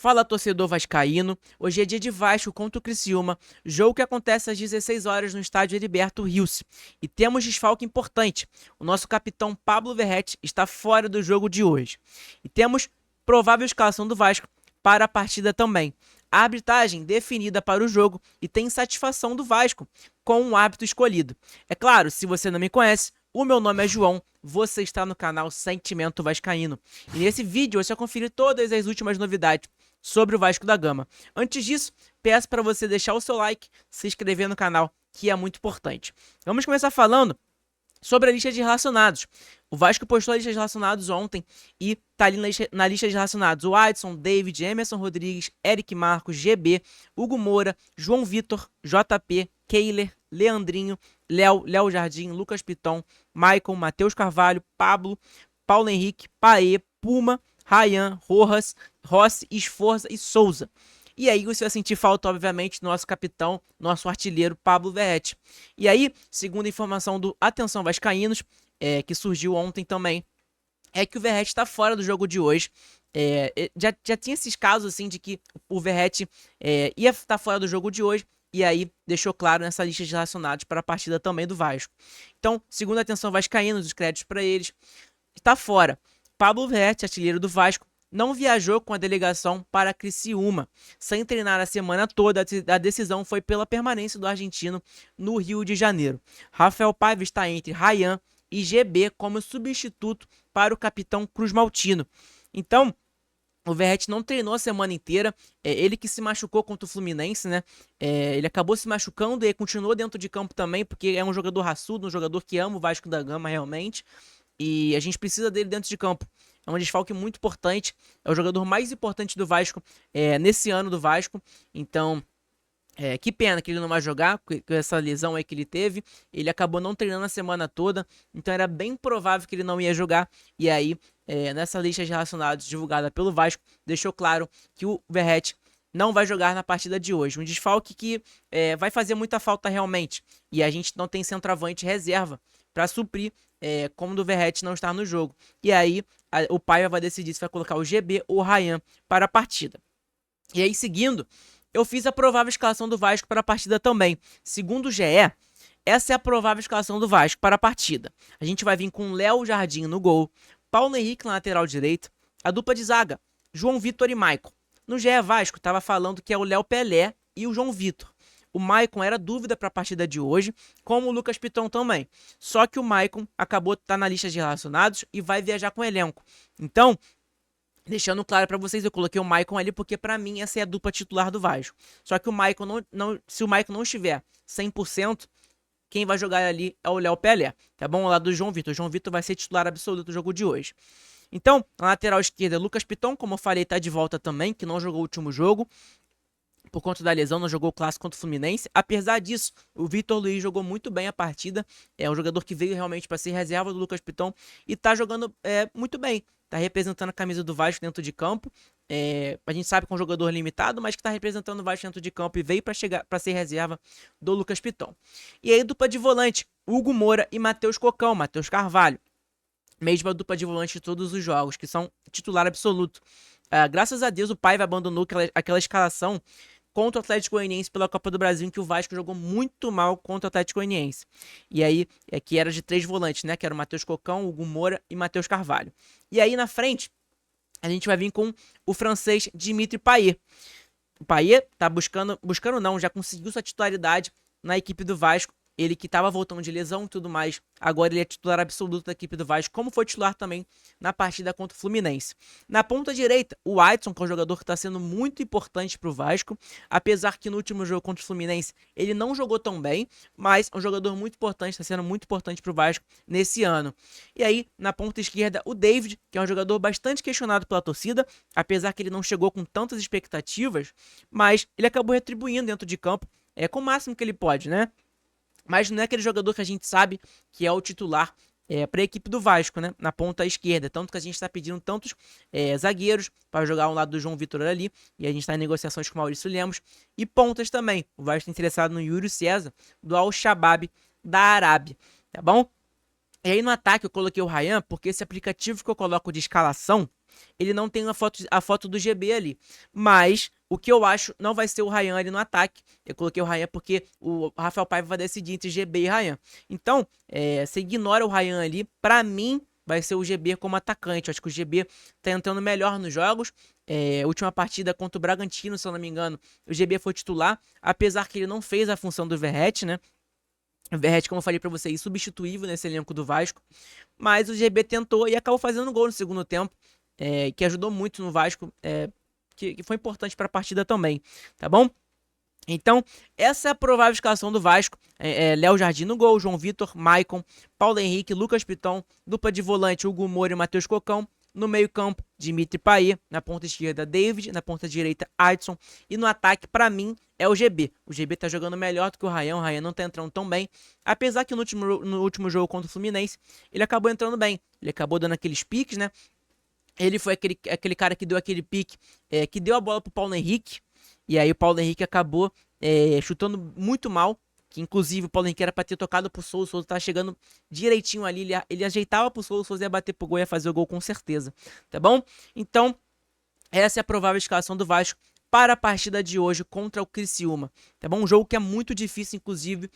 Fala, torcedor vascaíno. Hoje é dia de Vasco contra o Criciúma, jogo que acontece às 16 horas no estádio Heriberto Rios. E temos desfalque importante. O nosso capitão Pablo Verratti está fora do jogo de hoje. E temos provável escalação do Vasco para a partida também. A arbitragem definida para o jogo e tem satisfação do Vasco com o árbitro escolhido. É claro, se você não me conhece, o meu nome é João, você está no canal Sentimento Vascaíno. E nesse vídeo você vai conferir todas as últimas novidades sobre o Vasco da Gama. Antes disso, peço para você deixar o seu like, se inscrever no canal, que é muito importante. Vamos começar falando sobre a lista de relacionados. O Vasco postou a lista de relacionados ontem e tá ali na lista de relacionados o Adson, David, Emerson Rodrigues, Eric Marcos, GB, Hugo Moura, João Vitor, JP, Keiler, Leandrinho, Léo Jardim, Lucas Piton, Maicon, Matheus Carvalho, Pablo, Paulo Henrique, Paê, Puma, Ryan, Rojas, Rossi, Esforza e Souza. E aí você vai sentir falta, obviamente, do nosso capitão, nosso artilheiro Pablo Verratti. E aí, segundo a informação do Atenção Vascaínos, que surgiu ontem também, é que o Verratti está fora do jogo de hoje. Já tinha esses casos assim de que o Verratti ia estar fora do jogo de hoje, e aí deixou claro nessa lista de relacionados para a partida também do Vasco. Então, segundo a Atenção Vascaínos, os créditos para eles, está fora. Pablo Verratti, artilheiro do Vasco, não viajou com a delegação para Criciúma. Sem treinar a semana toda, a decisão foi pela permanência do argentino no Rio de Janeiro. Rafael Paiva está entre Ryan e GB como substituto para o capitão Cruz Maltino. Então, o Verratti não treinou a semana inteira, ele que se machucou contra o Fluminense, né? Ele acabou se machucando e continuou dentro de campo também, porque é um jogador raçudo, um jogador que ama o Vasco da Gama realmente. E a gente precisa dele dentro de campo. É um desfalque muito importante. É o jogador mais importante do Vasco nesse ano do Vasco. Então, que pena que ele não vai jogar com essa lesão aí que ele teve. Ele acabou não treinando a semana toda. Então era bem provável que ele não ia jogar. E aí, nessa lista de relacionados divulgada pelo Vasco, deixou claro que o Verratti não vai jogar na partida de hoje. Um desfalque que vai fazer muita falta realmente. E a gente não tem centroavante reserva para suprir como do Verratti não estar no jogo. E aí o Paiva vai decidir se vai colocar o GB ou o Ryan para a partida. E aí, seguindo, eu fiz a provável escalação do Vasco para a partida também. Segundo o GE, essa é a provável escalação do Vasco para a partida. A gente vai vir com Léo Jardim no gol, Paulo Henrique na lateral direita, a dupla de zaga, João Vitor e Maicon. No GE Vasco estava falando que é o Léo Pelé e o João Vitor. O Maicon era dúvida para a partida de hoje, como o Lucas Piton também. Só que o Maicon acabou de estar na lista de relacionados e vai viajar com o elenco. Então, deixando claro para vocês, eu coloquei o Maicon ali porque para mim essa é a dupla titular do Vasco. Só que o Maicon se o Maicon não estiver 100%, quem vai jogar ali é o Léo Pelé, tá bom? Ao lado do João Vitor. O João Vitor vai ser titular absoluto do jogo de hoje. Então, na lateral esquerda, Lucas Piton, como eu falei, tá de volta também, que não jogou o último jogo por conta da lesão, não jogou o clássico contra o Fluminense. Apesar disso, o Vitor Luiz jogou muito bem a partida. É um jogador que veio realmente para ser reserva do Lucas Piton e tá jogando muito bem. Tá representando a camisa do Vasco dentro de campo. A gente sabe que é um jogador limitado, mas que tá representando o Vasco dentro de campo e veio para ser reserva do Lucas Piton. E aí, dupla de volante, Hugo Moura e Matheus Cocão, Matheus Carvalho. Mesma dupla de volante de todos os jogos, que são titular absoluto. Graças a Deus, o Paiva abandonou aquela escalação contra o Atlético Goianiense pela Copa do Brasil, em que o Vasco jogou muito mal contra o Atlético Goianiense. E aí, que era de 3 volantes, né? Que era o Matheus Cocão, Hugo Moura e Matheus Carvalho. E aí, na frente, a gente vai vir com o francês Dimitri Payet. O Payet tá buscando não, já conseguiu sua titularidade na equipe do Vasco. Ele que estava voltando de lesão e tudo mais, agora ele é titular absoluto da equipe do Vasco, como foi titular também na partida contra o Fluminense. Na ponta direita, o Adson, que é um jogador que está sendo muito importante para o Vasco, apesar que no último jogo contra o Fluminense ele não jogou tão bem, mas é um jogador muito importante, está sendo muito importante para o Vasco nesse ano. E aí, na ponta esquerda, o David, que é um jogador bastante questionado pela torcida, apesar que ele não chegou com tantas expectativas, mas ele acabou retribuindo dentro de campo, com o máximo que ele pode, né? Mas não é aquele jogador que a gente sabe que é o titular para a equipe do Vasco, né? Na ponta esquerda. Tanto que a gente está pedindo tantos zagueiros para jogar ao lado do João Vitor ali. E a gente está em negociações com o Maurício Lemos. E pontas também. O Vasco está interessado no Yuri César, do Al-Shabaab da Arábia. Tá bom? E aí no ataque eu coloquei o Ryan, porque esse aplicativo que eu coloco de escalação, ele não tem a foto do GB ali. Mas o que eu acho não vai ser o Ryan ali no ataque. Eu coloquei o Ryan porque o Rafael Paiva vai decidir entre GB e Ryan. Então, você ignora o Ryan ali. Pra mim, vai ser o GB como atacante. Eu acho que o GB tá entrando melhor nos jogos. Última partida contra o Bragantino, se eu não me engano, o GB foi titular. Apesar que ele não fez a função do Verratti, né? O Verratti, como eu falei pra vocês, substituível nesse elenco do Vasco. Mas o GB tentou e acabou fazendo gol no segundo tempo. Que ajudou muito no Vasco. Que foi importante para a partida também, tá bom? Então, essa é a provável escalação do Vasco. Léo Jardim no gol, João Vitor, Maicon, Paulo Henrique, Lucas Piton, dupla de volante, Hugo Moura e Matheus Cocão. No meio campo, Dimitri Payet, na ponta esquerda, David, na ponta direita, Adson. E no ataque, para mim, é o GB. O GB tá jogando melhor do que o Ryan não tá entrando tão bem. Apesar que no último jogo contra o Fluminense, ele acabou entrando bem. Ele acabou dando aqueles piques, né? Ele foi aquele cara que deu aquele pique, que deu a bola pro Paulo Henrique. E aí o Paulo Henrique acabou chutando muito mal. Que inclusive o Paulo Henrique era pra ter tocado pro Souza. O Souza tava chegando direitinho ali. Ele ajeitava pro Souza, o Souza ia bater pro gol e ia fazer o gol com certeza. Tá bom? Então, essa é a provável escalação do Vasco para a partida de hoje contra o Criciúma. Tá bom? Um jogo que é muito difícil, inclusive.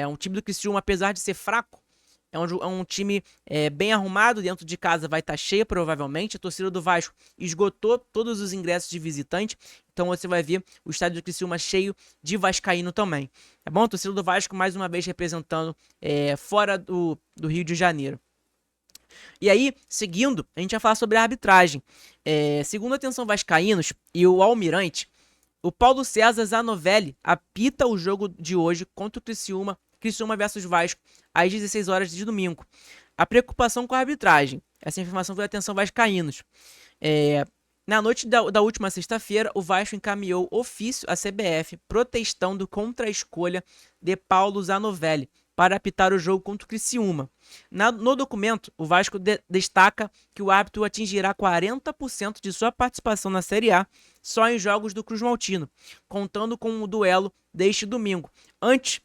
Um time do Criciúma, apesar de ser fraco, é um time bem arrumado, dentro de casa vai estar cheia provavelmente. A torcida do Vasco esgotou todos os ingressos de visitante, então você vai ver o estádio do Criciúma cheio de vascaíno também. Tá bom? A torcida do Vasco mais uma vez representando fora do Rio de Janeiro. E aí, seguindo, a gente vai falar sobre a arbitragem. Segundo a Atenção Vascaínos e o Almirante, o Paulo César Zanovelli apita o jogo de hoje contra o Criciúma versus Vasco, às 16 horas de domingo. A preocupação com a arbitragem. Essa informação foi da Atenção Vascaínos. Na noite da última sexta-feira, o Vasco encaminhou ofício à CBF protestando contra a escolha de Paulo Zanovelli para apitar o jogo contra o Criciúma. No documento, o Vasco destaca que o árbitro atingirá 40% de sua participação na Série A só em jogos do Cruz Maltino, contando com o duelo deste domingo. Antes,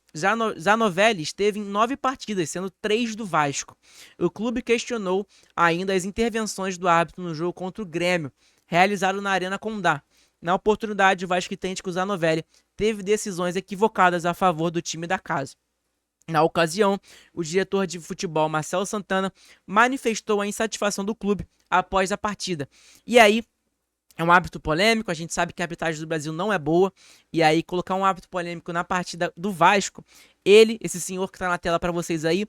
Zanovelli esteve em 9 partidas, sendo 3 do Vasco. O clube questionou ainda as intervenções do árbitro no jogo contra o Grêmio, realizado na Arena Condá. Na oportunidade, o Vasco entende que o Zanovelli teve decisões equivocadas a favor do time da casa. Na ocasião, o diretor de futebol Marcelo Santana manifestou a insatisfação do clube após a partida. E aí, é um árbitro polêmico, a gente sabe que a arbitragem do Brasil não é boa, e aí colocar um árbitro polêmico na partida do Vasco, esse senhor que tá na tela para vocês aí,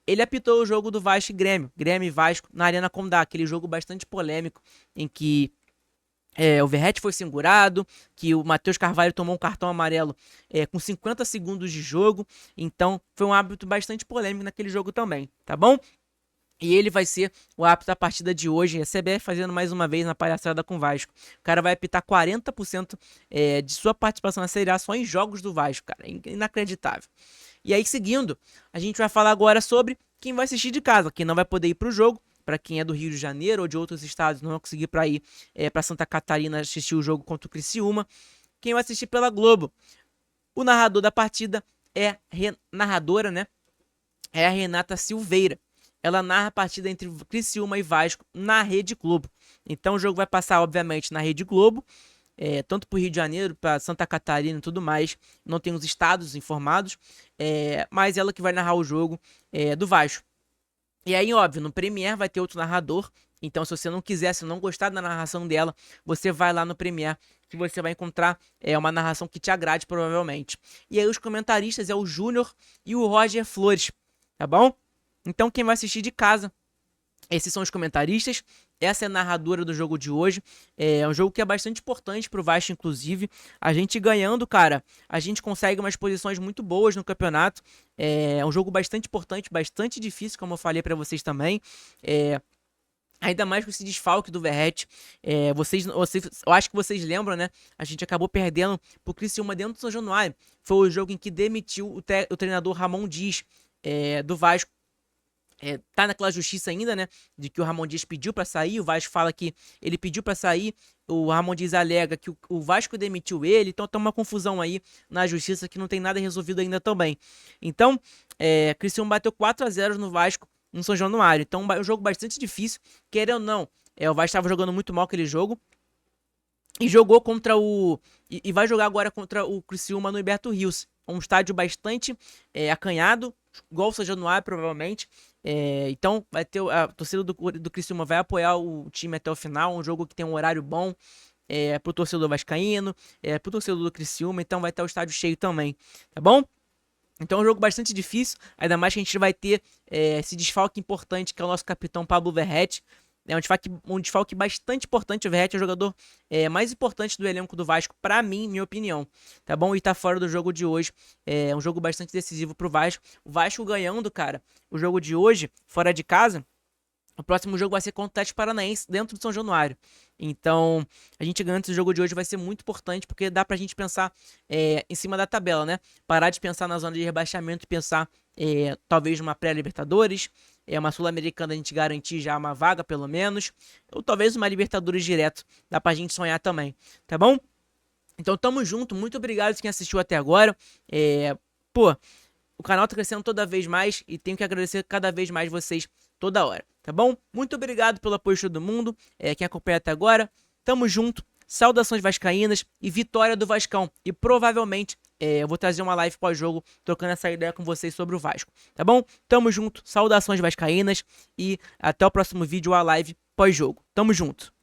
ele apitou o jogo do Vasco e Grêmio e Vasco na Arena Condá, aquele jogo bastante polêmico em que o Verratti foi segurado, que o Matheus Carvalho tomou um cartão amarelo com 50 segundos de jogo. Então foi um árbitro bastante polêmico naquele jogo também, tá bom? E ele vai ser o árbitro da partida de hoje. A CBF fazendo mais uma vez na palhaçada com o Vasco. O cara vai apitar 40% de sua participação na Série A só em jogos do Vasco, cara. Inacreditável. E aí, seguindo, a gente vai falar agora sobre quem vai assistir de casa, quem não vai poder ir pro jogo. Para quem é do Rio de Janeiro ou de outros estados, não vai conseguir para ir para Santa Catarina assistir o jogo contra o Criciúma. Quem vai assistir pela Globo? O narrador da partida narradora, né? É a Renata Silveira. Ela narra a partida entre Criciúma e Vasco na Rede Globo. Então o jogo vai passar, obviamente, na Rede Globo, tanto para o Rio de Janeiro, para Santa Catarina e tudo mais. Não tem os estados informados, mas ela que vai narrar o jogo do Vasco. E aí, óbvio, no Premiere vai ter outro narrador. Então, se você não quiser, se não gostar da narração dela, você vai lá no Premiere, que você vai encontrar uma narração que te agrade, provavelmente. E aí, os comentaristas é o Júnior e o Roger Flores, tá bom? Então, quem vai assistir de casa, esses são os comentaristas. Essa é a narradora do jogo de hoje. É um jogo que é bastante importante pro Vasco, inclusive. A gente ganhando, cara, a gente consegue umas posições muito boas no campeonato. É um jogo bastante importante, bastante difícil, como eu falei pra vocês também. Ainda mais com esse desfalque do Verratti. Eu acho que vocês lembram, né? A gente acabou perdendo pro Criciúma dentro do São Januário. Foi o jogo em que demitiu o treinador Ramon Dias, do Vasco. Tá naquela justiça ainda, né? De que o Ramon Dias pediu pra sair. O Vasco fala que ele pediu pra sair. O Ramon Dias alega que o Vasco demitiu ele. Então tá uma confusão aí na justiça que não tem nada resolvido ainda também. Então, Criciúma bateu 4-0 no Vasco no São Januário. Então, é um jogo bastante difícil. Querendo ou não, O Vasco estava jogando muito mal aquele jogo. E jogou contra o... E vai jogar agora contra o Criciúma no Humberto Rios. Um estádio bastante acanhado, igual o São Januário, provavelmente. Então, vai ter a torcida do Criciúma vai apoiar o time até o final. Um jogo que tem um horário bom pro torcedor vascaíno, pro torcedor do Criciúma. Então, vai estar o estádio cheio também, tá bom? Então é um jogo bastante difícil, ainda mais que a gente vai ter esse desfalque importante, que é o nosso capitão Pablo Verratti. É um desfalque bastante importante. O Verratti é o jogador mais importante do elenco do Vasco, pra mim, minha opinião. Tá bom? E tá fora do jogo de hoje. É um jogo bastante decisivo pro Vasco. O Vasco ganhando, cara, o jogo de hoje, fora de casa, o próximo jogo vai ser contra o Atlético Paranaense, dentro do São Januário. Então, a gente ganhando esse jogo de hoje vai ser muito importante, porque dá pra gente pensar em cima da tabela, né? Parar de pensar na zona de rebaixamento e pensar talvez numa pré-Libertadores, uma Sul-Americana a gente garantir já uma vaga, pelo menos, ou talvez uma Libertadores direto. Dá pra gente sonhar também, tá bom? Então, tamo junto. Muito obrigado a quem assistiu até agora. Pô, o canal tá crescendo toda vez mais e tenho que agradecer cada vez mais vocês toda hora, tá bom? Muito obrigado pelo apoio de todo mundo, quem acompanha até agora. Tamo junto, saudações vascaínas e vitória do Vascão. E provavelmente eu vou trazer uma live pós-jogo trocando essa ideia com vocês sobre o Vasco, tá bom? Tamo junto, saudações vascaínas e até o próximo vídeo, a live pós-jogo. Tamo junto.